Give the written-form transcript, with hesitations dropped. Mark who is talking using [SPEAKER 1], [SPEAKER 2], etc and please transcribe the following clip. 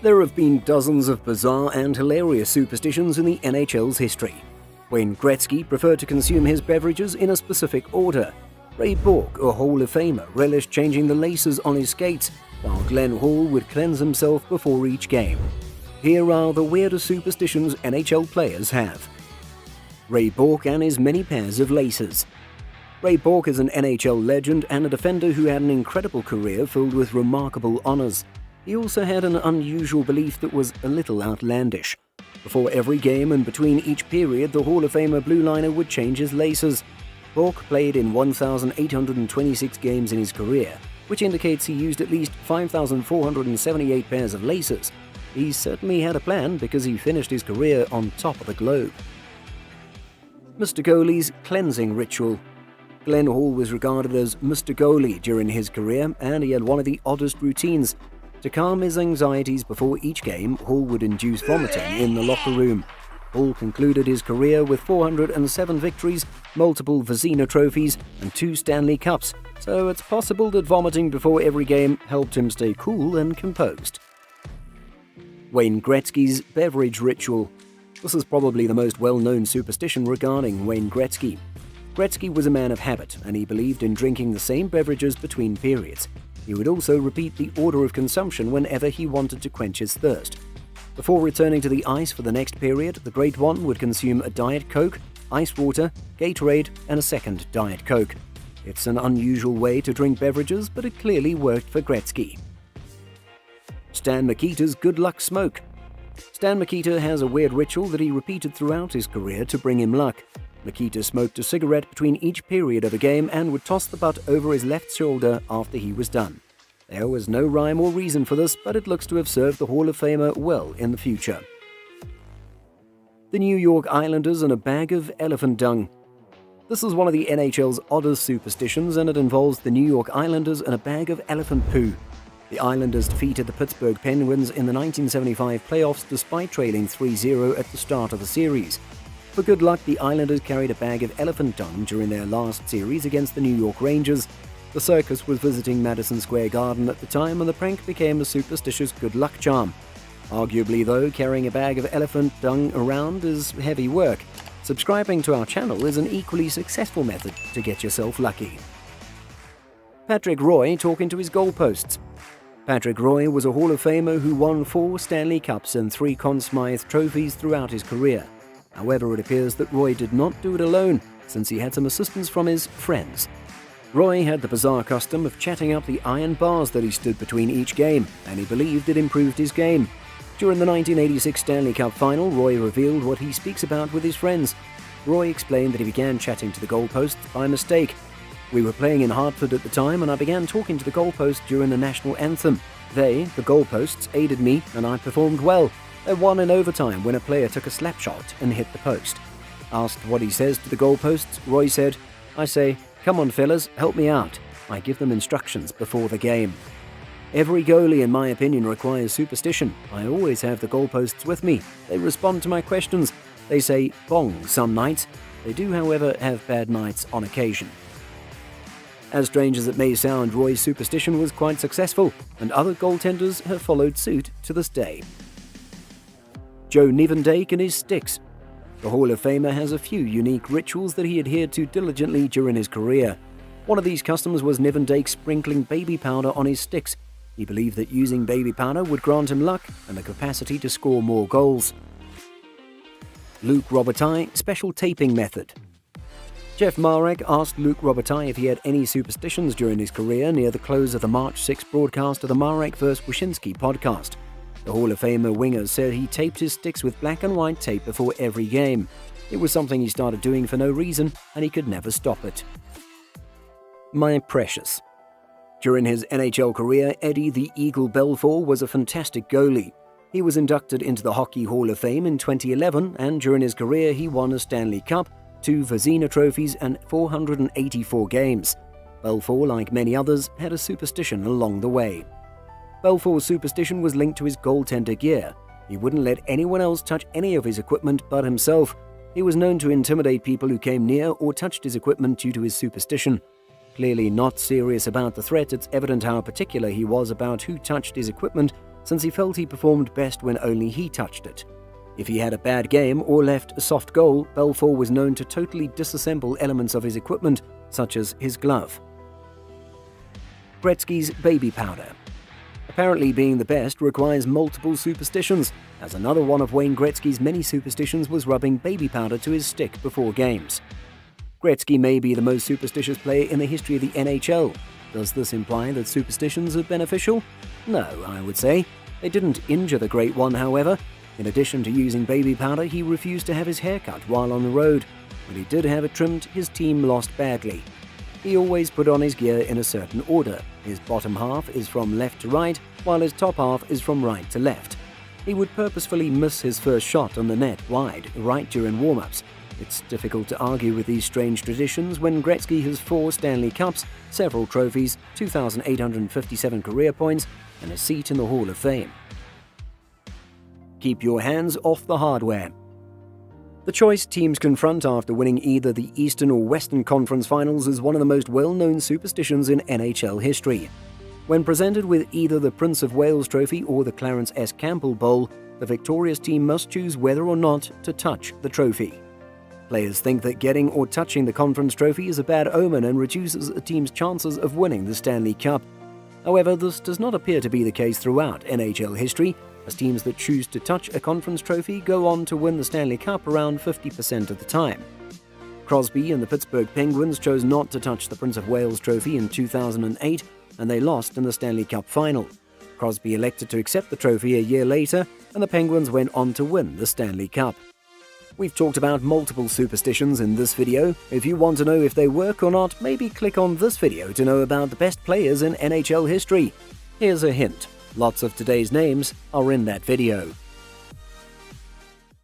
[SPEAKER 1] There have been dozens of bizarre and hilarious superstitions in the NHL's history. Wayne Gretzky preferred to consume his beverages in a specific order. Ray Bourque, a Hall of Famer, relished changing the laces on his skates, while Glenn Hall would cleanse himself before each game. Here are the weirdest superstitions NHL players have. Ray Bourque and his many pairs of laces. Ray Bourque is an NHL legend and a defender who had an incredible career filled with remarkable honors. He also had an unusual belief that was a little outlandish. Before every game and between each period, the Hall of Famer blue liner would change his laces. Bourque played in 1,826 games in his career, which indicates he used at least 5,478 pairs of laces. He certainly had a plan because he finished his career on top of the globe. Mr. Goalie's cleansing ritual. Glenn Hall was regarded as Mr. Goalie during his career, and he had one of the oddest routines. To calm his anxieties before each game, Hall would induce vomiting in the locker room. Hall concluded his career with 407 victories, multiple Vezina trophies, and 2 Stanley Cups, so it's possible that vomiting before every game helped him stay cool and composed. Wayne Gretzky's beverage ritual. This is probably the most well-known superstition regarding Wayne Gretzky. Gretzky was a man of habit, and he believed in drinking the same beverages between periods. He would also repeat the order of consumption whenever he wanted to quench his thirst. Before returning to the ice for the next period, the Great One would consume a Diet Coke, ice water, Gatorade, and a second Diet Coke. It's an unusual way to drink beverages, but it clearly worked for Gretzky. Stan Mikita's good luck smoke. Stan Mikita has a weird ritual that he repeated throughout his career to bring him luck. Mikita smoked a cigarette between each period of a game and would toss the butt over his left shoulder after he was done. There was no rhyme or reason for this, but it looks to have served the Hall of Famer well in the future. The New York Islanders and a bag of elephant dung. This is one of the NHL's oddest superstitions, and it involves the New York Islanders and a bag of elephant poo. The Islanders defeated the Pittsburgh Penguins in the 1975 playoffs despite trailing 3-0 at the start of the series. For good luck, the Islanders carried a bag of elephant dung during their last series against the New York Rangers. The circus was visiting Madison Square Garden at the time, and the prank became a superstitious good luck charm. Arguably, though, carrying a bag of elephant dung around is heavy work. Subscribing to our channel is an equally successful method to get yourself lucky. Patrick Roy talking to his goalposts. Patrick Roy was a Hall of Famer who won 4 Stanley Cups and 3 Conn Smythe trophies throughout his career. However, it appears that Roy did not do it alone, since he had some assistance from his friends. Roy had the bizarre custom of chatting up the iron bars that he stood between each game, and he believed it improved his game. During the 1986 Stanley Cup final, Roy revealed what he speaks about with his friends. Roy explained that he began chatting to the goalposts by mistake. We were playing in Hartford at the time, and I began talking to the goalposts during the national anthem. They, the goalposts, aided me, and I performed well. They won in overtime when a player took a slap shot and hit the post. Asked what he says to the goalposts, Roy said, "I say, come on fellas, help me out. I give them instructions before the game." Every goalie, in my opinion, requires superstition. I always have the goalposts with me. They respond to my questions. They say bong some nights. They do, however, have bad nights on occasion. As strange as it may sound, Roy's superstition was quite successful, and other goaltenders have followed suit to this day. Joe Nivendake and his sticks. The Hall of Famer has a few unique rituals that he adhered to diligently during his career. One of these customs was Nivendake sprinkling baby powder on his sticks. He believed that using baby powder would grant him luck and the capacity to score more goals. Luc Robitaille special taping method. Jeff Marek asked Luc Robitaille if he had any superstitions during his career near the close of the March 6 broadcast of the Marek vs. Wyshynski podcast. The Hall of Famer winger said he taped his sticks with black and white tape before every game. It was something he started doing for no reason, and he could never stop it. My precious. During his NHL career, Eddie the Eagle Belfour was a fantastic goalie. He was inducted into the Hockey Hall of Fame in 2011, and during his career he won a Stanley Cup, 2 Vezina trophies, and 484 games. Belfour, like many others, had a superstition along the way. Belfour's superstition was linked to his goaltender gear. He wouldn't let anyone else touch any of his equipment but himself. He was known to intimidate people who came near or touched his equipment due to his superstition. Clearly not serious about the threat, it's evident how particular he was about who touched his equipment, since he felt he performed best when only he touched it. If he had a bad game or left a soft goal, Belfour was known to totally disassemble elements of his equipment, such as his glove. Gretzky's baby powder. Apparently being the best requires multiple superstitions, as another one of Wayne Gretzky's many superstitions was rubbing baby powder to his stick before games. Gretzky may be the most superstitious player in the history of the NHL. Does this imply that superstitions are beneficial? No, I would say. They didn't injure the Great One, however. In addition to using baby powder, he refused to have his hair cut while on the road. When he did have it trimmed, his team lost badly. He always put on his gear in a certain order. His bottom half is from left to right, while his top half is from right to left. He would purposefully miss his first shot on the net wide, right during warm-ups. It's difficult to argue with these strange traditions when Gretzky has 4 Stanley Cups, several trophies, 2,857 career points, and a seat in the Hall of Fame. Keep your hands off the hardware. The choice teams confront after winning either the Eastern or Western Conference Finals is one of the most well-known superstitions in NHL history. When presented with either the Prince of Wales Trophy or the Clarence S. Campbell Bowl, the victorious team must choose whether or not to touch the trophy. Players think that getting or touching the conference trophy is a bad omen and reduces a team's chances of winning the Stanley Cup. However, this does not appear to be the case throughout NHL history, as teams that choose to touch a conference trophy go on to win the Stanley Cup around 50% of the time. Crosby and the Pittsburgh Penguins chose not to touch the Prince of Wales Trophy in 2008, and they lost in the Stanley Cup final. Crosby elected to accept the trophy a year later, and the Penguins went on to win the Stanley Cup. We've talked about multiple superstitions in this video. If you want to know if they work or not, maybe click on this video to know about the best players in NHL history. Here's a hint. Lots of today's names are in that video.